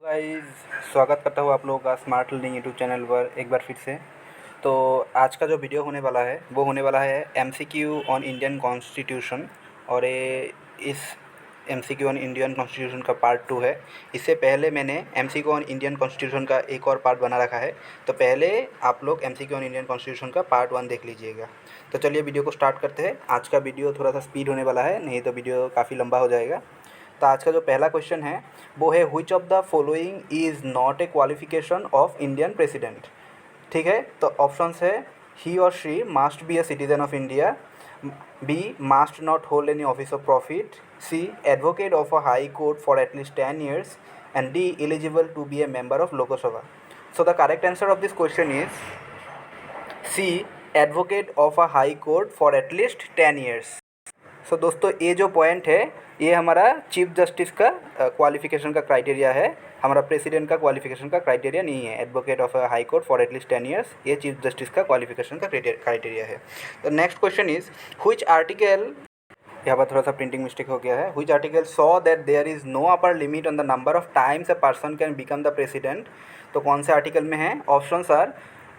Guys, स्वागत करता हूँ आप लोगों का स्मार्ट लर्निंग यूट्यूब चैनल पर एक बार फिर से। तो आज का जो वीडियो होने वाला है वो होने वाला है एमसीक्यू ऑन इंडियन कॉन्स्टिट्यूशन। और ये इस एमसीक्यू ऑन इंडियन कॉन्स्टिट्यूशन का पार्ट 2 है। इससे पहले मैंने एमसीक्यू ऑन इंडियन कॉन्स्टिट्यूशन का एक और पार्ट बना रखा है। तो पहले आप लोग एमसीक्यू ऑन इंडियन कॉन्स्टिट्यूशन का पार्ट 1 देख लीजिएगा। तो चलिए वीडियो को स्टार्ट करते हैं। आज का वीडियो थोड़ा सा स्पीड होने वाला है, नहीं तो वीडियो काफ़ी लंबा हो जाएगा। तो आज का जो पहला क्वेश्चन है वो है which of the following is not a qualification of Indian president. ठीक है, तो ऑप्शंस है he or she must be a citizen of India, B must not hold any office of profit, C advocate of a high court for at least 10 years, and D eligible to be a member of Lok Sabha. So the correct answer of this question is C, advocate of a high court for at least 10 years। So दोस्तों, ये जो point है ये हमारा chief justice का qualification का criteria है, हमारा प्रेसिडेंट का क्वालिफिकेशन का क्राइटेरिया नहीं है। Advocate of high court for at least 10 years ये चीफ जस्टिस का क्वालिफिकेशन का क्राइटेरिया है। तो next question is which article, यहाँ पर थोड़ा सा प्रिंटिंग मिस्टेक हो गया है, which article saw that there is no upper limit on the number of times a person can become the president. तो कौन से आर्टिकल में है? Options are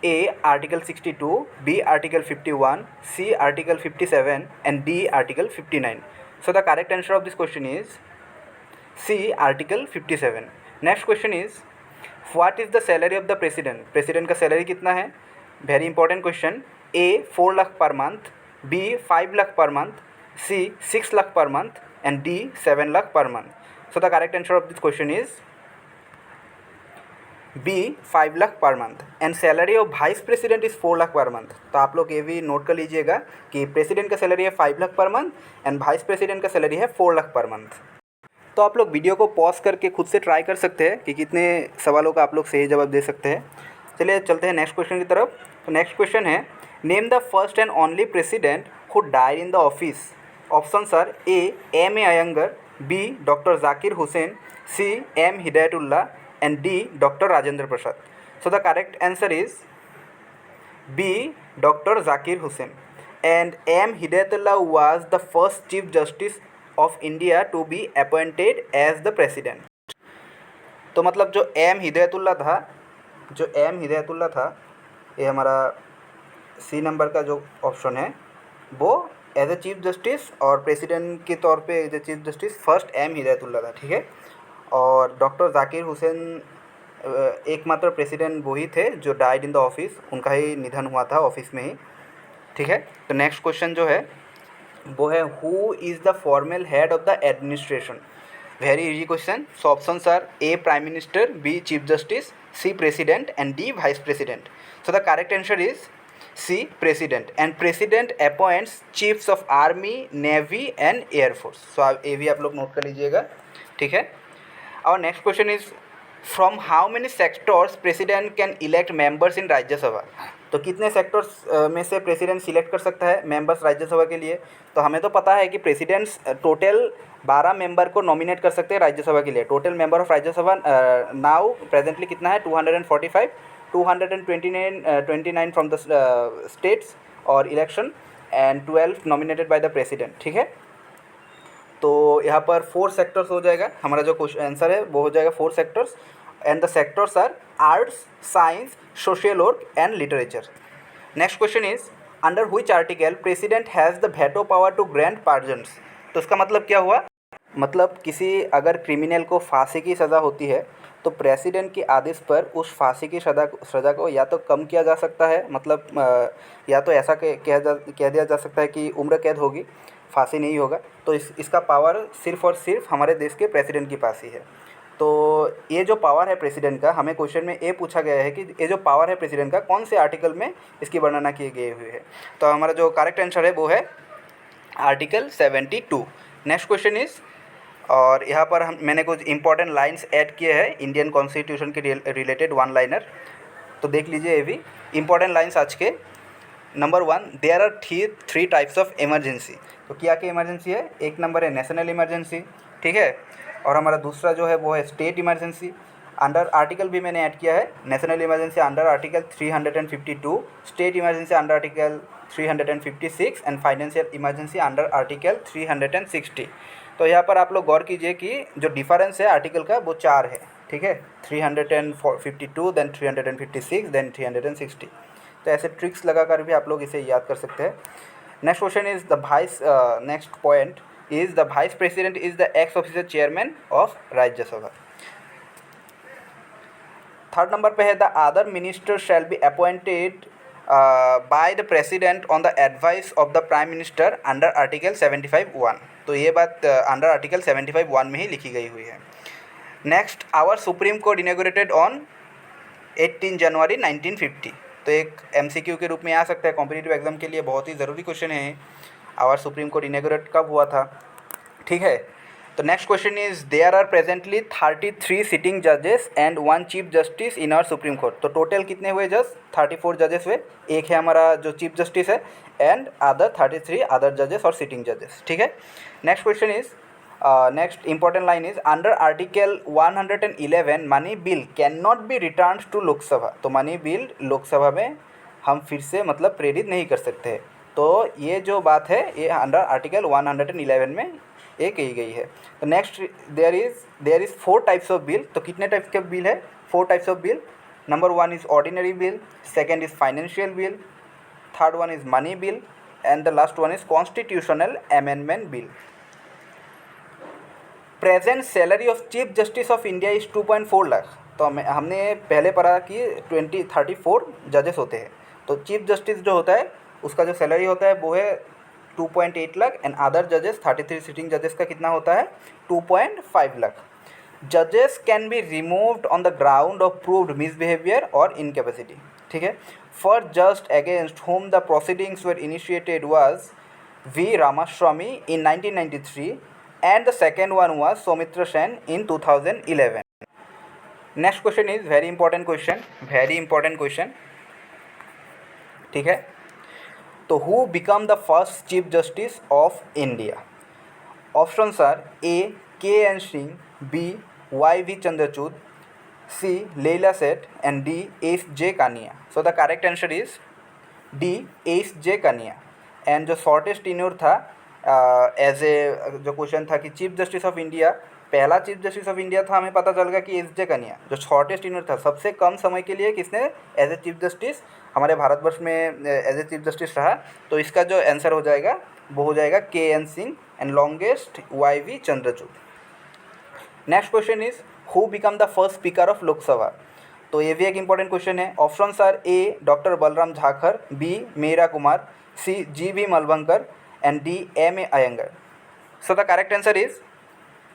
A article 62, B article 51, C article 57 and D article 59। So the correct answer of this question is C, article 57। Next question is what is the salary of the president. President का salary कितना है? Very important question. A 4 lakh per month, B 5 lakh per month, C 6 lakh per month and D 7 lakh per month. So the correct answer of this question is B 5 lakh per month and salary of vice president is 4 lakh per month. तो आप लोग ये भी note कर लीजिएगा कि president का salary है 5 lakh per month and vice president का सैलरी है 4 लाख पर मंथ। तो आप लोग वीडियो को पॉज करके खुद से ट्राई कर सकते हैं कि कितने सवालों का आप लोग सही जवाब दे सकते हैं। चलिए चलते हैं नेक्स्ट क्वेश्चन की तरफ। तो नेक्स्ट क्वेश्चन है name the first and only president who died in the office. Options are A M A Ayyangar, B doctor Zakir Hussain, C M Hidayatullah and D Dr. Rajendra Prasad. So the correct answer is B Dr. Zakir Hussain, and M Hidayatullah was the first Chief Justice of India to be appointed as the President. तो मतलब जो M Hidayatullah था ये हमारा सी number का जो option है वो एज ए चीफ जस्टिस और प्रेसिडेंट के तौर पे as a chief justice first M Hidayatullah था। ठीक है, और डॉक्टर जाकिर हुसैन एकमात्र प्रेसिडेंट वही थे जो डाइड इन द ऑफिस, उनका ही निधन हुआ था ऑफिस में ही। ठीक है, तो नेक्स्ट क्वेश्चन जो है वो है who is the formal head of the administration. Very easy question. So options are A prime minister, B chief justice, C president and D vice president. So the correct answer is C, president, and president appoints chiefs of army, navy and air force. सो ये भी आप लोग note कर लीजिएगा। ठीक है, और next question is from how many sectors president can elect members in Rajya Sabha. तो कितने सेक्टर्स में से प्रेसिडेंट सिलेक्ट कर सकता है मेंबर्स राज्यसभा के लिए? तो हमें तो पता है कि प्रेसिडेंट्स टोटल 12 मेंबर को नॉमिनेट कर सकते हैं राज्यसभा के लिए। Total member of Rajya Sabha now presently कितना है? 245, 229 फ्रॉम द स्टेट्स और election and 12 nominated by the president. ठीक है, तो यहाँ पर 4 सेक्टर्स हो जाएगा। हमारा जो क्वेश्चन आंसर है वो हो जाएगा 4 sectors, and the sectors are arts, science, social work and literature. Next question is under which article president has the veto power to grant pardons. तो इसका मतलब क्या हुआ? मतलब किसी अगर क्रिमिनल को फांसी की सज़ा होती है तो प्रेसिडेंट के आदेश पर उस फांसी की सज़ा को या तो कम किया जा सकता है, मतलब या तो ऐसा कह दिया जा सकता है कि उम्र कैद होगी, फांसी नहीं होगा। तो इसका पावर सिर्फ़ और सिर्फ हमारे देश के प्रेसिडेंट के पास ही है। तो ये जो पावर है प्रेसिडेंट का, हमें क्वेश्चन में ये पूछा गया है कि ये जो पावर है प्रेसिडेंट का कौन से आर्टिकल में इसकी वर्णना की गई हुई है। तो हमारा जो करेक्ट आंसर है वो है आर्टिकल 72। नेक्स्ट क्वेश्चन इज़, और यहाँ पर मैंने कुछ इंपॉर्टेंट लाइन्स ऐड किए हैं इंडियन कॉन्स्टिट्यूशन के रिलेटेड, वन लाइनर। तो देख लीजिए ये भी इंपॉर्टेंट लाइन्स आज के। Number 1, there are three types of emergency. तो क्या क्या इमरजेंसी है? एक नंबर है नेशनल इमरजेंसी, ठीक है, और हमारा दूसरा जो है वो है स्टेट इमरजेंसी। अंडर आर्टिकल भी मैंने ऐड किया है, national emergency under article 352, state emergency under article 356 and financial emergency under article 360। तो यहाँ पर आप लोग गौर कीजिए कि जो डिफरेंस है आर्टिकल का वो 4 है। ठीक है, 352, देन 356, देन 360। तो ऐसे ट्रिक्स लगाकर भी आप लोग इसे याद कर सकते हैं। Next question is the vice next point is the vice president is the x officer chairman of Rajya Sabha. Third number पे है the other minister shall be appointed by the president on the advice of the prime minister under article 75(1). तो ये बात under article 75(1) में ही लिखी गई हुई है। Next, our supreme court inaugurated on 18 January 1950। तो एक MCQ के रूप में आ सकता है, कॉम्पिटिटिव एग्जाम के लिए बहुत ही ज़रूरी क्वेश्चन है। आवर सुप्रीम कोर्ट इनॉग्रेट कब हुआ था, ठीक है। तो next question is there are presently 33 sitting जजेस and 1 chief justice in our supreme court. तो टोटल कितने हुए जज? 34 जजेस हुए, एक है हमारा जो चीफ जस्टिस है एंड अदर 33 अदर जजेस और सिटिंग जजेस, ठीक है। Next question is next important line is under article 111 money bill can not be return to Lok Sabha. तो मनी बिल लोकसभा में हम फिर से मतलब प्रेरित नहीं कर सकते। तो ये जो बात है ये अंडर आर्टिकल 111 में ये कही गई है। तो next there is 4 types of bill. तो कितने टाइप्स के बिल है? 4 types of bill. Number 1 is ordinary bill, second is financial bill, third one is money bill and the last one is constitutional amendment bill. Present salary of chief justice of India is 2.4 lakh. तो हमने पहले पढ़ा कि 34 जजेस होते हैं। तो chief justice जो होता है उसका जो सैलरी होता है वो है 2.8 लाख एंड अदर जजेस 33 सिटिंग जजेस का कितना होता है? 2.5 लाख। जजेस can be removed on the ground of proved misbehaviour और इनकेपेसिटी, ठीक है। First just against whom the proceedings were initiated was V. Ramaswamy in 1993 and the second one was Soumitra Sen in 2011. Next question is very important question, ठीक है। तो who become the first chief justice of India? Options are A. K.N. Singh, B. Y.V. Chandrachud, C. Leila Seth and D. S.J. Kania. So the correct answer is D. S.J. Kania. And जो shortest tenure था as a जो question था कि chief justice of India, पहला chief justice of India था, हमें पता चल गया कि एस जे कन्या। जो शॉर्टेस्ट टेन्योर था, सबसे कम समय के लिए किसने एज ए चीफ जस्टिस हमारे भारतवर्ष में एज ए चीफ जस्टिस रहा। तो इसका जो आंसर हो जाएगा वो हो जाएगा K.N. Singh and longest Y.V. Chandrachud. Next question is who become the first speaker of Lok Sabha? तो ये भी एक इंपॉर्टेंट क्वेश्चन है। Options are A. Doctor Balram Jakhar, B. Meera Kumar, C. G.V. Malvankar and D. M.A. Iyengar. So the correct answer is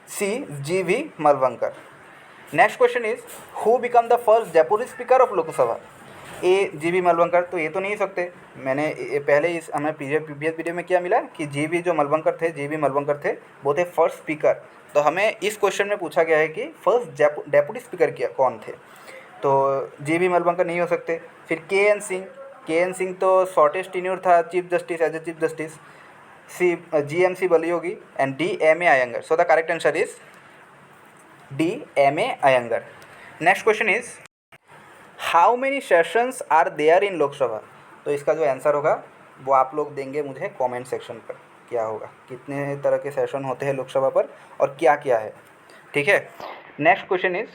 C. G.V. Malvankar. Next question is who become the first deputy speaker of Lok Sabha? A. G.V. Malvankar। तो ये तो नहीं सकते, मैंने पहले इस हमें previous video में क्या मिला कि G.V. जो मलवंकर थे, G.V. मलवंकर थे, वो थे फर्स्ट स्पीकर। तो हमें इस क्वेश्चन में पूछा गया है कि फर्स्ट डेप्यूटी स्पीकर क्या कौन थे? तो G.V. मलवंकर नहीं हो सकते। फिर K.N. सिंह तो शॉर्टेस्ट टेन्योर था chief justice as a chief justice. G.M.C. Balayogi and D. M.A. Iyengar. So the correct answer is D. M.A. Iyengar. Next question is how many sessions are there in Lok Sabha? तो इसका जो answer होगा वो आप लोग देंगे मुझे कमेंट सेक्शन पर, क्या होगा, कितने तरह के सेशन होते हैं लोकसभा पर और क्या क्या है, ठीक है। नेक्स्ट क्वेश्चन इज,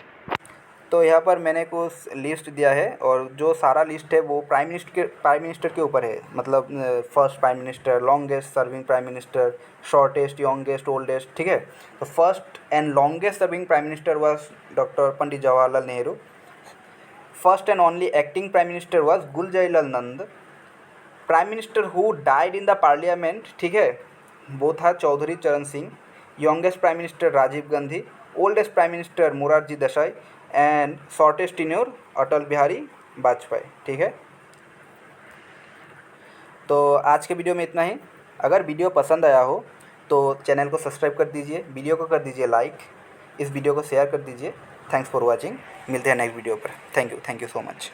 तो यहाँ पर मैंने कुछ लिस्ट दिया है और जो सारा लिस्ट है वो प्राइम मिनिस्टर के ऊपर है। मतलब first prime minister, longest serving prime minister, shortest, youngest, oldest, ठीक है। तो first and longest serving prime minister was doctor Pandit Jawaharlal Nehru. First and only acting prime minister was Gulzarilal Nanda. Prime minister who died in the parliament, ठीक है, वो था Chaudhary Charan Singh. Youngest prime minister Rajiv Gandhi. Oldest prime minister Morarji Desai and shortest tenure Atal Bihari Vajpayee, ठीक है। तो आज के video में इतना ही। अगर वीडियो पसंद आया हो तो चैनल को सब्सक्राइब कर दीजिए, वीडियो को कर दीजिए लाइक, इस वीडियो को शेयर कर दीजिए। Thanks for watching. मिलते हैं नेक्स्ट वीडियो पर। Thank you so much.